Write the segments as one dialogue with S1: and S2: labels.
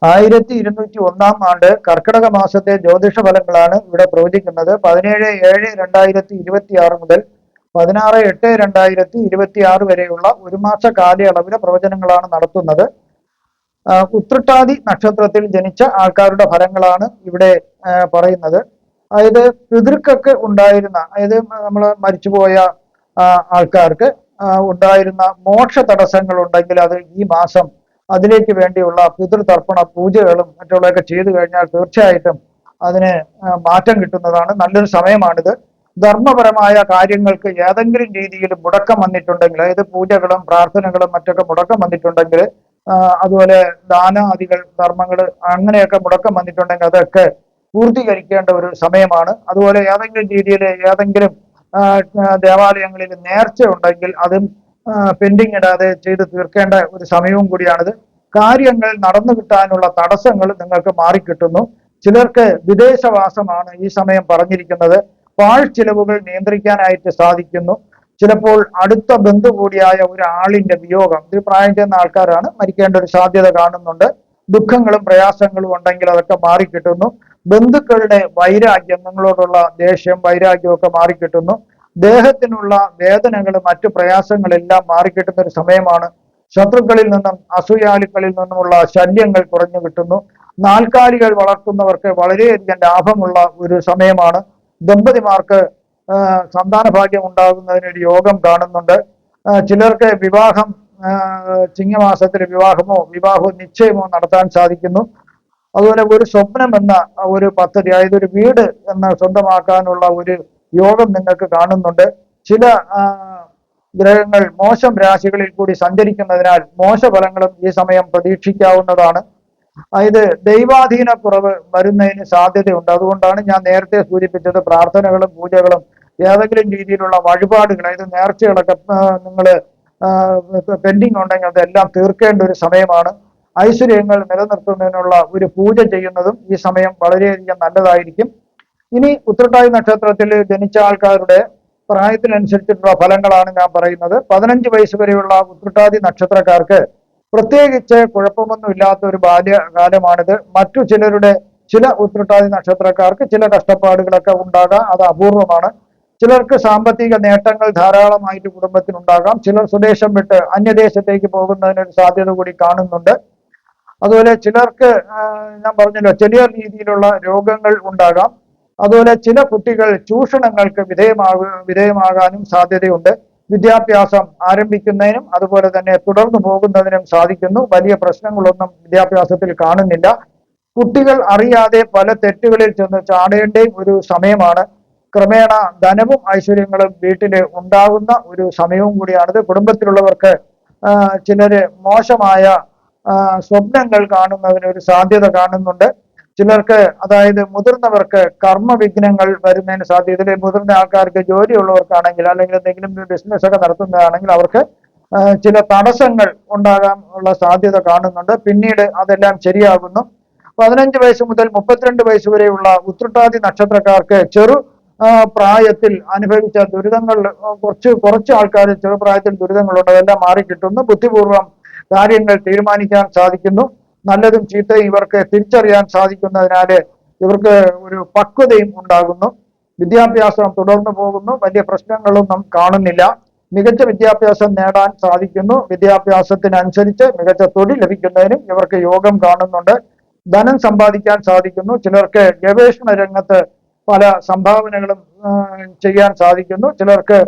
S1: 1201 കർക്കിടക മാസത്തെ ജ്യോതിഷ ഫലങ്ങളാണ് ഇവിടെ പ്രവചിക്കുന്നത്. 17/7/2026 മുതൽ 16/8/2026 വരെയുള്ള ഒരു മാസ കാലയളവിലെ പ്രവചനങ്ങളാണ് നടത്തുന്നത്. ഉത്രട്ടാതി നക്ഷത്രത്തിൽ ജനിച്ച ആൾക്കാരുടെ ഫലങ്ങളാണ് ഇവിടെ പറയുന്നത്. അതായത് പിതൃക്കൾക്ക് ഉണ്ടായിരുന്ന, അതായത് നമ്മൾ മരിച്ചുപോയ ആൾക്കാർക്ക് ഉണ്ടായിരുന്ന മോക്ഷ തടസ്സങ്ങൾ ഉണ്ടെങ്കിൽ അത് ഈ മാസം അതിലേക്ക് വേണ്ടിയുള്ള പിതൃതർപ്പണ പൂജകളും മറ്റുള്ളതൊക്കെ ചെയ്തു കഴിഞ്ഞാൽ തീർച്ചയായിട്ടും അതിന് മാറ്റം കിട്ടുന്നതാണ്. നല്ലൊരു സമയമാണിത്. ധർമ്മപരമായ കാര്യങ്ങൾക്ക് ഏതെങ്കിലും രീതിയിൽ മുടക്കം വന്നിട്ടുണ്ടെങ്കിൽ, അതായത് പൂജകളും പ്രാർത്ഥനകളും മറ്റൊക്കെ മുടക്കം വന്നിട്ടുണ്ടെങ്കിൽ, അതുപോലെ ദാനാദികൾ ധർമ്മങ്ങൾ അങ്ങനെയൊക്കെ മുടക്കം വന്നിട്ടുണ്ടെങ്കിൽ അതൊക്കെ പൂർത്തീകരിക്കേണ്ട ഒരു സമയമാണ്. അതുപോലെ ഏതെങ്കിലും രീതിയിൽ ഏതെങ്കിലും ദേവാലയങ്ങളിൽ നേർച്ച ഉണ്ടെങ്കിൽ അതും പെൻഡിങ് ഇടാതെ ചെയ്ത് തീർക്കേണ്ട ഒരു സമയവും കൂടിയാണിത്. കാര്യങ്ങൾ നടന്നു കിട്ടാനുള്ള തടസ്സങ്ങൾ നിങ്ങൾക്ക് മാറിക്കിട്ടുന്നു. ചിലർക്ക് വിദേശവാസമാണ് ഈ സമയം പറഞ്ഞിരിക്കുന്നത്. പാഴ്ചിലവുകൾ നിയന്ത്രിക്കാനായിട്ട് സാധിക്കുന്നു. ചിലപ്പോൾ അടുത്ത ബന്ധു കൂടിയായ ഒരാളിന്റെ വിയോഗം, ഇത് പ്രായം ചെന്ന ആൾക്കാരാണ്, മരിക്കേണ്ട ഒരു സാധ്യത കാണുന്നുണ്ട്. ദുഃഖങ്ങളും പ്രയാസങ്ങളും ഉണ്ടെങ്കിൽ അതൊക്കെ മാറിക്കിട്ടുന്നു. ബന്ധുക്കളുടെ വൈരാഗ്യം, നിങ്ങളോടുള്ള ദേഷ്യം വൈരാഗ്യം ഒക്കെ മാറിക്കിട്ടുന്നു. ദേഹത്തിനുള്ള വേദനകളും മറ്റു പ്രയാസങ്ങളെല്ലാം മാറിക്കിട്ടുന്ന ഒരു സമയമാണ്. ശത്രുക്കളിൽ നിന്നും അസൂയാലുക്കളിൽ നിന്നുമുള്ള ശല്യങ്ങൾ കുറഞ്ഞു കിട്ടുന്നു. നാൽക്കാലികൾ വളർത്തുന്നവർക്ക് വളരെയധികം ലാഭമുള്ള ഒരു സമയമാണ്. ദമ്പതിമാർക്ക് സന്താന ഭാഗ്യം ഉണ്ടാകുന്നതിനൊരു യോഗം കാണുന്നുണ്ട്. ചിലർക്ക് വിവാഹം, ചിങ്ങമാസത്തിൽ വിവാഹമോ വിവാഹ നിശ്ചയമോ നടത്താൻ സാധിക്കുന്നു. അതുപോലെ ഒരു സ്വപ്നം എന്ന ഒരു പദ്ധതി, അതായത് ഒരു വീട് എന്ന് സ്വന്തമാക്കാനുള്ള ഒരു യോഗം നിങ്ങൾക്ക് കാണുന്നുണ്ട്. ചില ഗ്രഹങ്ങൾ മോശം രാശികളിൽ കൂടി സഞ്ചരിക്കുന്നതിനാൽ മോശഫലങ്ങളും ഈ സമയം പ്രതീക്ഷിക്കാവുന്നതാണ്. അതായത് ദൈവാധീന കുറവ് വരുന്നതിന് സാധ്യതയുണ്ട്. അതുകൊണ്ടാണ് ഞാൻ നേരത്തെ സൂചിപ്പിച്ചത്, പ്രാർത്ഥനകളും പൂജകളും ഏതെങ്കിലും രീതിയിലുള്ള വഴിപാടുകൾ, അതായത് നേർച്ചകളൊക്കെ നിങ്ങൾ പെൻഡിങ് ഉണ്ടെങ്കിൽ അതെല്ലാം തീർക്കേണ്ട ഒരു സമയമാണ്. ഐശ്വര്യങ്ങൾ നിലനിർത്തുന്നതിനുള്ള ഒരു പൂജ ചെയ്യുന്നതും ഈ സമയം വളരെയധികം നല്ലതായിരിക്കും. ഇനി ഉത്രട്ടാതി നക്ഷത്രത്തിൽ ജനിച്ച ആൾക്കാരുടെ പ്രായത്തിനനുസരിച്ചിട്ടുള്ള ഫലങ്ങളാണ് ഞാൻ പറയുന്നത്. 15 വയസ്സ് വരെയുള്ള ഉത്രട്ടാതി നക്ഷത്രക്കാർക്ക് പ്രത്യേകിച്ച് കുഴപ്പമൊന്നും ഇല്ലാത്ത ഒരു ബാല്യകാലമാണിത്. മറ്റു ചില ഉത്രട്ടാതി നക്ഷത്രക്കാർക്ക് ചില കഷ്ടപ്പാടുകളൊക്കെ ഉണ്ടാകാം, അത് അപൂർവമാണ്. ചിലർക്ക് സാമ്പത്തിക നേട്ടങ്ങൾ ധാരാളമായിട്ട് കുടുംബത്തിനുണ്ടാകാം. ചിലർ സ്വദേശം വിട്ട് അന്യദേശത്തേക്ക് പോകുന്നതിനൊരു സാധ്യത കൂടി കാണുന്നുണ്ട്. അതുപോലെ ചിലർക്ക് ഞാൻ പറഞ്ഞല്ലോ, ചെറിയ രീതിയിലുള്ള രോഗങ്ങൾ ഉണ്ടാകാം. അതുപോലെ ചില കുട്ടികൾ ചൂഷണങ്ങൾക്ക് വിധേയമാകാനും സാധ്യതയുണ്ട്. വിദ്യാഭ്യാസം ആരംഭിക്കുന്നതിനും അതുപോലെ തന്നെ തുടർന്നു പോകുന്നതിനും സാധിക്കുന്നു. വലിയ പ്രശ്നങ്ങളൊന്നും വിദ്യാഭ്യാസത്തിൽ കാണുന്നില്ല. കുട്ടികൾ അറിയാതെ പല തെറ്റുകളിൽ ചെന്ന് ചാടേണ്ടയും ഒരു സമയമാണ്. ക്രമേണ ധനവും ഐശ്വര്യങ്ങളും വീട്ടിൽ ഉണ്ടാകുന്ന ഒരു സമയവും കൂടിയാണിത്. കുടുംബത്തിലുള്ളവർക്ക് ചിലര് മോശമായ സ്വപ്നങ്ങൾ കാണുന്നതിന് ഒരു സാധ്യത കാണുന്നുണ്ട്. ചിലർക്ക്, അതായത് മുതിർന്നവർക്ക് കർമ്മവിഘ്നങ്ങൾ വരുന്നതിന് സാധ്യത. മുതിർന്ന ആൾക്കാർക്ക്, ജോലിയുള്ളവർക്കാണെങ്കിൽ അല്ലെങ്കിൽ എന്തെങ്കിലും ബിസിനസ് ഒക്കെ നടത്തുന്നതാണെങ്കിൽ അവർക്ക് ചില തടസ്സങ്ങൾ ഉണ്ടാകാൻ ഉള്ള സാധ്യത കാണുന്നുണ്ട്. പിന്നീട് അതെല്ലാം ശരിയാകുന്നു. 15 വയസ്സ് മുതൽ 32 വയസ്സ് വരെയുള്ള ഉത്രട്ടാതി നക്ഷത്രക്കാർക്ക് പ്രായത്തിൽ അനുഭവിച്ച ദുരിതങ്ങൾ, കുറച്ച് ആൾക്കാർ ചെറുപ്രായത്തിൽ ദുരിതങ്ങളുണ്ട്, അതെല്ലാം മാറിക്കിട്ടുന്നു. ബുദ്ധിപൂർവം കാര്യങ്ങൾ തീരുമാനിക്കാൻ സാധിക്കുന്നു. നല്ലതും ചീത്തയും ഇവർക്ക് തിരിച്ചറിയാൻ സാധിക്കുന്നതിനാല് ഇവർക്ക് ഒരു പക്വതയും ഉണ്ടാകുന്നു. വിദ്യാഭ്യാസം തുടർന്നു പോകുന്നു. വലിയ പ്രശ്നങ്ങളൊന്നും കാണുന്നില്ല. മികച്ച വിദ്യാഭ്യാസം നേടാൻ സാധിക്കുന്നു. വിദ്യാഭ്യാസത്തിനനുസരിച്ച് മികച്ച തൊഴിൽ ലഭിക്കുന്നതിനും ഇവർക്ക് യോഗം കാണുന്നുണ്ട്. ധനം സമ്പാദിക്കാൻ സാധിക്കുന്നു. ചിലർക്ക് ഗവേഷണ രംഗത്ത് പല സംഭാവനകളും ചെയ്യാൻ സാധിക്കുന്നു. ചിലർക്ക്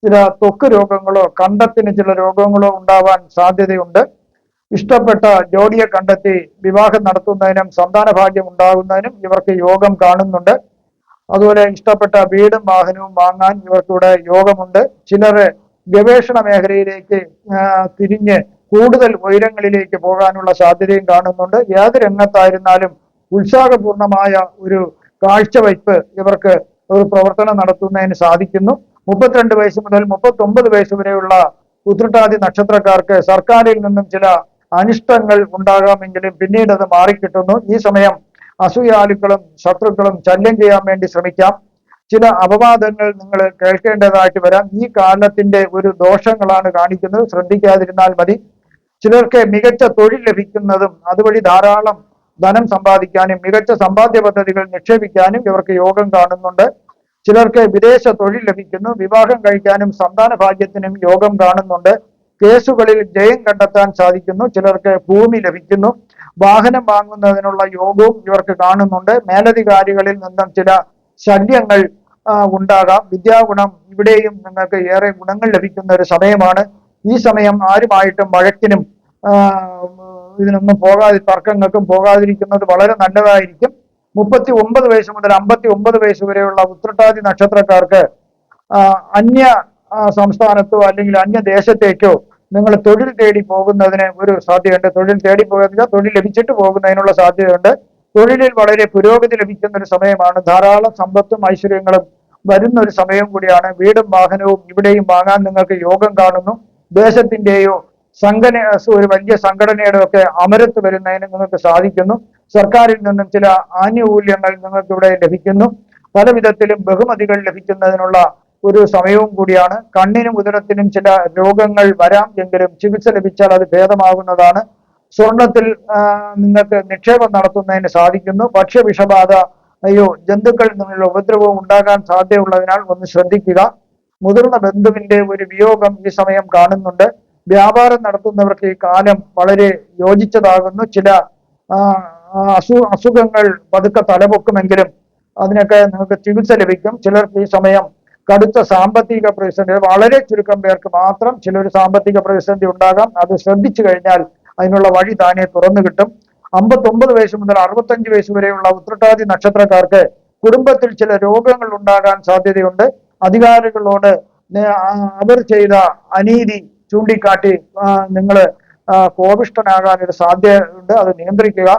S1: ചില ത്വക്ക് രോഗങ്ങളോ കണ്ടത്തിന് ചില രോഗങ്ങളോ ഉണ്ടാവാൻ സാധ്യതയുണ്ട്. ഇഷ്ടപ്പെട്ട ജോഡിയെ കണ്ടെത്തി വിവാഹം നടത്തുന്നതിനും സന്താന ഭാഗ്യം ഉണ്ടാകുന്നതിനും ഇവർക്ക് യോഗം കാണുന്നുണ്ട്. അതുപോലെ ഇഷ്ടപ്പെട്ട വീടും വാഹനവും വാങ്ങാൻ ഇവർക്കിവിടെ യോഗമുണ്ട്. ചിലർ ഗവേഷണ മേഖലയിലേക്ക് തിരിഞ്ഞ് കൂടുതൽ ഉയരങ്ങളിലേക്ക് പോകാനുള്ള സാധ്യതയും കാണുന്നുണ്ട്. ഏത് രംഗത്തായിരുന്നാലും ഉത്സാഹപൂർണമായ ഒരു കാഴ്ചവയ്പ് ഇവർക്ക് ഒരു പ്രവർത്തനം നടത്തുന്നതിന് സാധിക്കുന്നു. 32 വയസ്സ് മുതൽ 39 വയസ്സ് വരെയുള്ള ഉത്രട്ടാതി നക്ഷത്രക്കാർക്ക് സർക്കാരിൽ നിന്നും ചില അനിഷ്ടങ്ങൾ ഉണ്ടാകാമെങ്കിലും പിന്നീട് അത് മാറിക്കിട്ടുന്നു. ഈ സമയം അസൂയാലുക്കളും ശത്രുക്കളും ശല്യം ചെയ്യാൻ വേണ്ടി ശ്രമിക്കാം. ചില അപവാദങ്ങൾ നിങ്ങൾ കേൾക്കേണ്ടതായിട്ട് വരാം. ഈ കാലത്തിന്റെ ഒരു ദോഷങ്ങളാണ് കാണിക്കുന്നത്, ശ്രദ്ധിക്കാതിരുന്നാൽ മതി. ചിലർക്ക് മികച്ച തൊഴിൽ ലഭിക്കുന്നതും അതുവഴി ധാരാളം ധനം സമ്പാദിക്കാനും മികച്ച സമ്പാദ്യ പദ്ധതികൾ നിക്ഷേപിക്കാനും ഇവർക്ക് യോഗം കാണുന്നുണ്ട്. ചിലർക്ക് വിദേശ തൊഴിൽ ലഭിക്കുന്നു. വിവാഹം കഴിക്കാനും സന്താന ഭാഗ്യത്തിനും യോഗം കാണുന്നുണ്ട്. കേസുകളിൽ ജയം കണ്ടെത്താൻ സാധിക്കുന്നു. ചിലർക്ക് ഭൂമി ലഭിക്കുന്നു. വാഹനം വാങ്ങുന്നതിനുള്ള യോഗവും ഇവർക്ക് കാണുന്നുണ്ട്. മേലധികാരികളിൽ നിന്നും ചില ശല്യങ്ങൾ ഉണ്ടാകാം. വിദ്യാഗുണം ഇവിടെയും നിങ്ങൾക്ക് ഏറെ ഗുണങ്ങൾ ലഭിക്കുന്ന ഒരു സമയമാണ്. ഈ സമയം ആരുമായിട്ടും വഴക്കിനും ഇതിനൊന്നും തർക്കങ്ങൾക്കും പോകാതിരിക്കുന്നത് വളരെ നല്ലതായിരിക്കും. 39 വയസ്സ് മുതൽ 59 വയസ്സ് വരെയുള്ള ഉത്രട്ടാതി നക്ഷത്രക്കാർക്ക് അന്യ സംസ്ഥാനത്തോ അല്ലെങ്കിൽ അന്യ ദേശത്തേക്കോ നിങ്ങൾ തൊഴിൽ തേടി പോകുന്നതിന് ഒരു സാധ്യതയുണ്ട്. തൊഴിൽ തേടി പോകുന്നില്ല, തൊഴിൽ ലഭിച്ചിട്ട് പോകുന്നതിനുള്ള സാധ്യതയുണ്ട്. തൊഴിലിൽ വളരെ പുരോഗതി ലഭിക്കുന്ന ഒരു സമയമാണ്. ധാരാളം സമ്പത്തും ഐശ്വര്യങ്ങളും വരുന്ന ഒരു സമയം കൂടിയാണ്. വീടും വാഹനവും ഇവിടെയും വാങ്ങാൻ നിങ്ങൾക്ക് യോഗം കാണുന്നു. ദേശത്തിന്റെയോ ഒരു വലിയ സംഘടനയുടെ ഒക്കെ അമരത്ത് വരുന്നതിന് നിങ്ങൾക്ക് സാധിക്കുന്നു. സർക്കാരിൽ നിന്നും ചില ആനുകൂല്യങ്ങൾ നിങ്ങൾക്ക് ഇവിടെ ലഭിക്കുന്നു. പല വിധത്തിലും ബഹുമതികൾ ലഭിക്കുന്നതിനുള്ള ഒരു സമയവും കൂടിയാണ്. കണ്ണിനും ഉദരത്തിനും ചില രോഗങ്ങൾ വരാം എങ്കിലും ചികിത്സ ലഭിച്ചാൽ അത് ഭേദമാകുന്നതാണ്. സ്വർണത്തിൽ നിങ്ങൾക്ക് നിക്ഷേപം നടത്തുന്നതിന് സാധിക്കുന്നു. ഭക്ഷ്യവിഷബാധ ജന്തുക്കളിൽ നിന്നുള്ള ഉപദ്രവവും ഉണ്ടാകാൻ സാധ്യതയുള്ളതിനാൽ ഒന്ന് ശ്രദ്ധിക്കുക. മുതിർന്ന ബന്ധുവിന്റെ ഒരു വിയോഗം ഈ സമയം കാണുന്നുണ്ട്. വ്യാപാരം നടത്തുന്നവർക്ക് ഈ കാലം വളരെ യോജിച്ചതാകുന്നു. ചില അസുഖങ്ങൾ പതുക്കെ തലപൊക്കുമെങ്കിലും അതിനൊക്കെ നിങ്ങൾക്ക് ചികിത്സ ലഭിക്കും. ചിലർക്ക് ഈ സമയം കടുത്ത സാമ്പത്തിക പ്രതിസന്ധി, വളരെ ചുരുക്കം പേർക്ക് മാത്രം ചിലൊരു സാമ്പത്തിക പ്രതിസന്ധി ഉണ്ടാകാം. അത് ശ്രദ്ധിച്ചു കഴിഞ്ഞാൽ അതിനുള്ള വഴി താനെ തുറന്നു കിട്ടും. 59 വയസ്സ് മുതൽ 65 വയസ്സ് വരെയുള്ള ഉത്രട്ടാതി നക്ഷത്രക്കാർക്ക് കുടുംബത്തിൽ ചില രോഗങ്ങൾ ഉണ്ടാകാൻ സാധ്യതയുണ്ട്. അധികാരികളോട് അവർ ചെയ്ത അനീതി ചൂണ്ടിക്കാട്ടി നിങ്ങൾ കോപിഷ്ഠനാകാൻ ഒരു സാധ്യതയുണ്ട്. അത് നിയന്ത്രിക്കുക.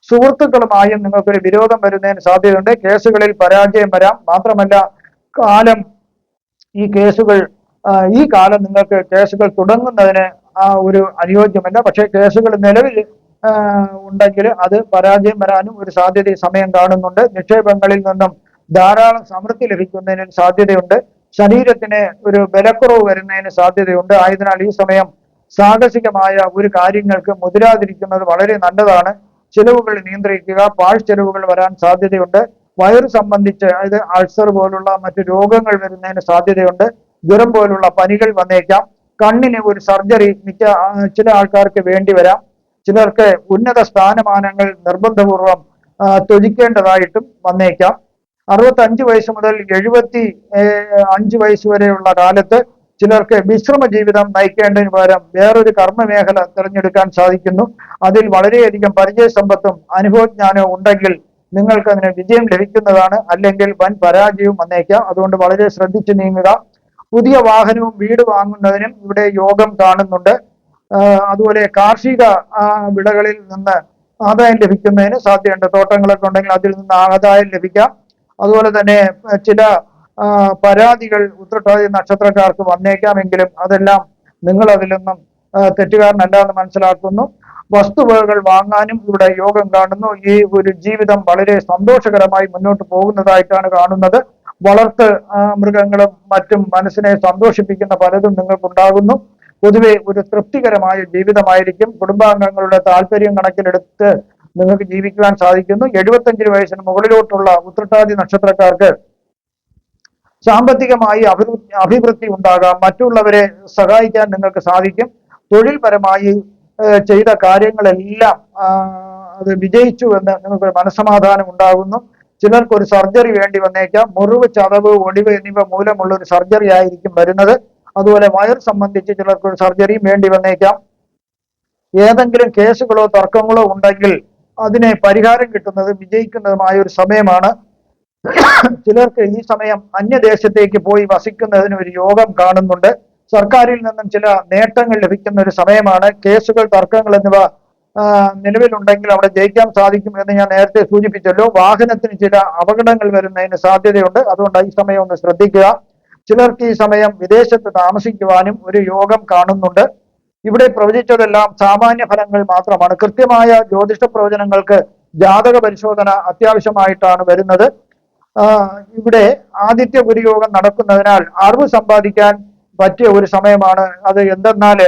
S1: സുഹൃത്തുക്കളുമായും നിങ്ങൾക്കൊരു വിരോധം വരുന്നതിന് സാധ്യതയുണ്ട്. കേസുകളിൽ പരാജയം വരാം. മാത്രമല്ല ഈ കാലം നിങ്ങൾക്ക് കേസുകൾ തുടങ്ങുന്നതിന് ഒരു അനുയോജ്യമല്ല. പക്ഷേ കേസുകൾ നിലവിൽ ഉണ്ടെങ്കിൽ അത് പരാജയം വരാനും ഒരു സാധ്യത സമയം കാണുന്നുണ്ട്. നിക്ഷേപങ്ങളിൽ നിന്നും ധാരാളം സമൃദ്ധി ലഭിക്കുന്നതിന് സാധ്യതയുണ്ട്. ശരീരത്തിന് ഒരു ബലക്കുറവ് വരുന്നതിന് സാധ്യതയുണ്ട്. ആയതിനാൽ ഈ സമയം സാഹസികമായ ഒരു കാര്യങ്ങൾക്ക് മുതിരാതിരിക്കുന്നത് വളരെ നല്ലതാണ്. ചിലവുകൾ നിയന്ത്രിക്കുക. പാഴ്ചെലവുകൾ വരാൻ സാധ്യതയുണ്ട്. വയറ് സംബന്ധിച്ച് അതായത് അൾസർ പോലുള്ള മറ്റു രോഗങ്ങൾ വരുന്നതിന് സാധ്യതയുണ്ട്. ജ്വരം പോലുള്ള പനികൾ വന്നേക്കാം. കണ്ണിന് ഒരു സർജറി ചില ആൾക്കാർക്ക് വേണ്ടി വരാം. ചിലർക്ക് ഉന്നത സ്ഥാനമാനങ്ങൾ നിർബന്ധപൂർവം ത്യജിക്കേണ്ടതായിട്ടും വന്നേക്കാം. 65 വയസ്സ് മുതൽ 75 വയസ്സ് വരെയുള്ള കാലത്ത് ചിലർക്ക് വിശ്രമ ജീവിതം നയിക്കേണ്ടതിന് പകരം വേറൊരു കർമ്മമേഖല തിരഞ്ഞെടുക്കാൻ സാധിക്കുന്നു. അതിൽ വളരെയധികം പരിചയസമ്പത്തും അനുഭവജ്ഞാനവും ഉണ്ടെങ്കിൽ നിങ്ങൾക്ക് അതിന് വിജയം ലഭിക്കുന്നതാണ്. അല്ലെങ്കിൽ വൻ പരാജയവും വന്നേക്കാം. അതുകൊണ്ട് വളരെ ശ്രദ്ധിച്ചു നീങ്ങുക. പുതിയ വാഹനവും വീട് വാങ്ങുന്നതിനും ഇവിടെ യോഗം കാണുന്നുണ്ട്. അതുപോലെ കാർഷിക വിളകളിൽ നിന്ന് ആദായം ലഭിക്കുന്നതിന് സാധ്യതയുണ്ട്. തോട്ടങ്ങളൊക്കെ ഉണ്ടെങ്കിൽ അതിൽ നിന്ന് ആദായം ലഭിക്കാം. അതുപോലെ തന്നെ ചില പരാതികൾ ഉത്രട്ടാതി നക്ഷത്രക്കാർക്ക് വന്നേക്കാമെങ്കിലും അതെല്ലാം നിങ്ങൾ അതിലൊന്നും തെറ്റുകാരനല്ല എന്ന് മനസ്സിലാക്കുന്നു. വസ്തുവകകൾ വാങ്ങാനും ഇവിടെ യോഗം കാണുന്നു. ഈ ഒരു ജീവിതം വളരെ സന്തോഷകരമായി മുന്നോട്ട് പോകുന്നതായിട്ടാണ് കാണുന്നത്. വളർത്ത് മൃഗങ്ങളും മറ്റും മനസ്സിനെ സന്തോഷിപ്പിക്കുന്ന പലതും നിങ്ങൾക്കുണ്ടാകുന്നു. പൊതുവെ ഒരു തൃപ്തികരമായ ജീവിതമായിരിക്കും. കുടുംബാംഗങ്ങളുടെ താല്പര്യം കണക്കിലെടുത്ത് നിങ്ങൾക്ക് ജീവിക്കുവാൻ സാധിക്കുന്നു. 75 വയസ്സിന് മുകളിലോട്ടുള്ള ഉത്രട്ടാതി നക്ഷത്രക്കാർക്ക് സാമ്പത്തികമായി അഭിവൃദ്ധി ഉണ്ടാകാം. മറ്റുള്ളവരെ സഹായിക്കാൻ നിങ്ങൾക്ക് സാധിക്കും. തൊഴിൽപരമായി ചെയ്ത കാര്യങ്ങളെല്ലാം അത് വിജയിച്ചു എന്ന് നിങ്ങൾക്ക് മനസ്സമാധാനം ഉണ്ടാകുന്നു. ചിലർക്ക് ഒരു സർജറി വേണ്ടി വന്നേക്കാം. മുറിവ്, ചതവ്, ഒടിവ് എന്നിവ മൂലമുള്ള ഒരു സർജറി ആയിരിക്കും വരുന്നത്. അതുപോലെ വയർ സംബന്ധിച്ച് ചിലർക്ക് ഒരു സർജറിയും വേണ്ടി വന്നേക്കാം. ഏതെങ്കിലും കേസുകളോ തർക്കങ്ങളോ ഉണ്ടെങ്കിൽ അതിനെ പരിഹാരം കിട്ടുന്നത് വിജയിക്കുന്നതുമായ ഒരു സമയമാണ്. ചിലർക്ക് ഈ സമയം അന്യദേശത്തേക്ക് പോയി വസിക്കുന്നതിന് ഒരു യോഗം കാണുന്നുണ്ട്. സർക്കാരിൽ നിന്നും ചില നേട്ടങ്ങൾ ലഭിക്കുന്ന ഒരു സമയമാണ്. കേസുകൾ, തർക്കങ്ങൾ എന്നിവ നിലവിലുണ്ടെങ്കിൽ അവിടെ ജയിക്കാൻ സാധിക്കും എന്ന് ഞാൻ നേരത്തെ സൂചിപ്പിച്ചല്ലോ. വാഹനത്തിന് ചില അപകടങ്ങൾ വരുന്നതിന് സാധ്യതയുണ്ട്. അതുകൊണ്ട് ഈ സമയം ഒന്ന് ശ്രദ്ധിക്കുക. ചിലർക്ക് ഈ സമയം വിദേശത്ത് താമസിക്കുവാനും ഒരു യോഗം കാണുന്നുണ്ട്. ഇവിടെ പ്രവചിച്ചതെല്ലാം സാമാന്യ ഫലങ്ങൾ മാത്രമാണ്. കൃത്യമായ ജ്യോതിഷ പ്രവചനങ്ങൾക്ക് ജാതക പരിശോധന അത്യാവശ്യമായിട്ടാണ് വരുന്നത്. ഇവിടെ ആദിത്യ ഗുരുയോഗം നടക്കുന്നതിനാൽ അറിവ് സമ്പാദിക്കാൻ പറ്റിയ ഒരു സമയമാണ്. അത് എന്തെന്നാൽ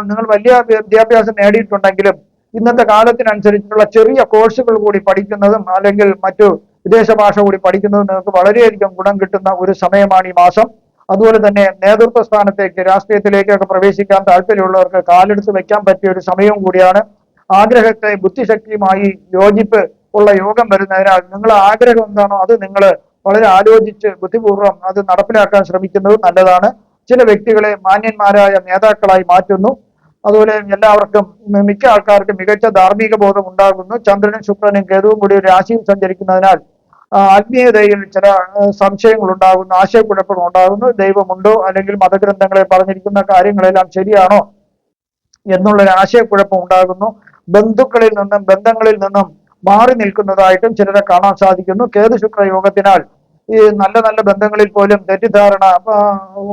S1: നിങ്ങൾ വലിയ വിദ്യാഭ്യാസം നേടിയിട്ടുണ്ടെങ്കിലും ഇന്നത്തെ കാലത്തിനനുസരിച്ചുള്ള ചെറിയ കോഴ്സുകൾ കൂടി പഠിക്കുന്നതും അല്ലെങ്കിൽ മറ്റു വിദേശ ഭാഷ കൂടി പഠിക്കുന്നതും നിങ്ങൾക്ക് വളരെയധികം ഗുണം കിട്ടുന്ന ഒരു സമയമാണ് ഈ മാസം. അതുപോലെ തന്നെ നേതൃത്വ സ്ഥാനത്തേക്ക് രാഷ്ട്രീയത്തിലേക്കൊക്കെ പ്രവേശിക്കാൻ താല്പര്യമുള്ളവർക്ക് കാലെടുത്ത് വെക്കാൻ പറ്റിയ ഒരു സമയവും കൂടിയാണ്. ആഗ്രഹത്തെ ബുദ്ധിശക്തിയുമായി യോജിപ്പ് ഉള്ള യോഗം വരുന്നതിനാൽ നിങ്ങളുടെ ആഗ്രഹം എന്താണോ അത് നിങ്ങൾ വളരെ ആലോചിച്ച് ബുദ്ധിപൂർവ്വം അത് നടപ്പിലാക്കാൻ ശ്രമിക്കുന്നത് നല്ലതാണ്. ചില വ്യക്തികളെ മാന്യന്മാരായ നേതാക്കളായി മാറ്റുന്നു. അതുപോലെ എല്ലാവർക്കും മിക്ക ആൾക്കാർക്കും മികച്ച ധാർമ്മിക ബോധം ഉണ്ടാകുന്നു. ചന്ദ്രനും ശുക്രനും കേതുവും കൂടി ഒരു രാശിയിൽ സഞ്ചരിക്കുന്നതിനാൽ ആത്മീയതയിൽ ചില സംശയങ്ങൾ ഉണ്ടാകുന്നു, ആശയക്കുഴപ്പങ്ങൾ ഉണ്ടാകുന്നു. ദൈവമുണ്ടോ അല്ലെങ്കിൽ മതഗ്രന്ഥങ്ങളിൽ പറഞ്ഞിരിക്കുന്ന കാര്യങ്ങളെല്ലാം ശരിയാണോ എന്നുള്ളൊരു ആശയക്കുഴപ്പം ഉണ്ടാകുന്നു. ബന്ധങ്ങളിൽ നിന്നും മാറി നിൽക്കുന്നതായിട്ടും ചിലരെ കാണാൻ സാധിക്കുന്നു. കേതു ശുക്ര യോഗത്തിനാൽ ഈ നല്ല നല്ല ബന്ധങ്ങളിൽ പോലും തെറ്റിദ്ധാരണ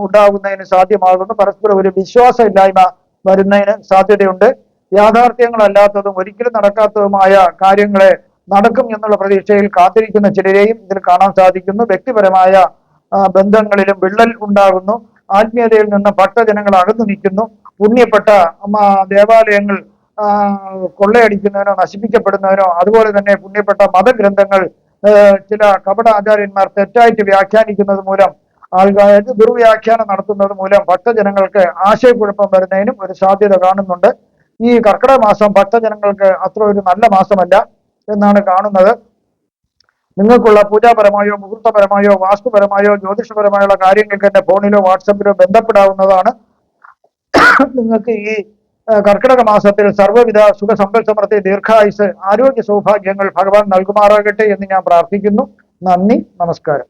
S1: ഉണ്ടാകുന്നതിന് സാധ്യമാകുന്നു. പരസ്പരം ഒരു വിശ്വാസമില്ലായ്മ വരുന്നതിന് സാധ്യതയുണ്ട്. യാഥാർത്ഥ്യങ്ങളല്ലാത്തതും ഒരിക്കലും നടക്കാത്തതുമായ കാര്യങ്ങളെ നടക്കും എന്നുള്ള പ്രതീക്ഷയിൽ കാത്തിരിക്കുന്ന ചിലരെയും ഇതിൽ കാണാൻ സാധിക്കുന്നു. വ്യക്തിപരമായ ബന്ധങ്ങളിലും വിള്ളൽ ഉണ്ടാകുന്നു. ആത്മീയതയിൽ നിന്ന് ഭക്തജനങ്ങൾ അകന്നു നിൽക്കുന്നു. പുണ്യപ്പെട്ട ദേവാലയങ്ങൾ കൊള്ളയടിക്കുന്നതിനോ നശിപ്പിക്കപ്പെടുന്നതിനോ അതുപോലെ തന്നെ പുണ്യപ്പെട്ട മതഗ്രന്ഥങ്ങൾ ചില കപട ആചാര്യന്മാർ തെറ്റായിട്ട് വ്യാഖ്യാനിക്കുന്നത് മൂലം ആൾക്കാർ ദുർവ്യാഖ്യാനം നടത്തുന്നത് മൂലം ഭക്തജനങ്ങൾക്ക് ആശയക്കുഴപ്പം വരുന്നതിനും ഒരു സാധ്യത കാണുന്നുണ്ട്. ഈ കർക്കിടക മാസം ഭക്തജനങ്ങൾക്ക് അത്ര ഒരു നല്ല മാസമല്ല എന്നാണ് കാണുന്നത്. നിങ്ങൾക്കുള്ള പൂജാപരമായോ മുഹൂർത്തപരമായോ വാസ്തുപരമായോ ജ്യോതിഷപരമായുള്ള കാര്യങ്ങൾക്ക് എന്റെ ഫോണിലോ വാട്സപ്പിലോ ബന്ധപ്പെടാവുന്നതാണ്. നിങ്ങൾക്ക് ഈ കർക്കിടക മാസത്തിൽ സർവ്വവിധ സുഖ സമ്പൽ സമൃദ്ധി ദീർഘായുസ് ആരോഗ്യ സൗഭാഗ്യങ്ങൾ ഭഗവാൻ നൽകുമാറാകട്ടെ എന്ന് ഞാൻ പ്രാർത്ഥിക്കുന്നു. നന്ദി, നമസ്കാരം.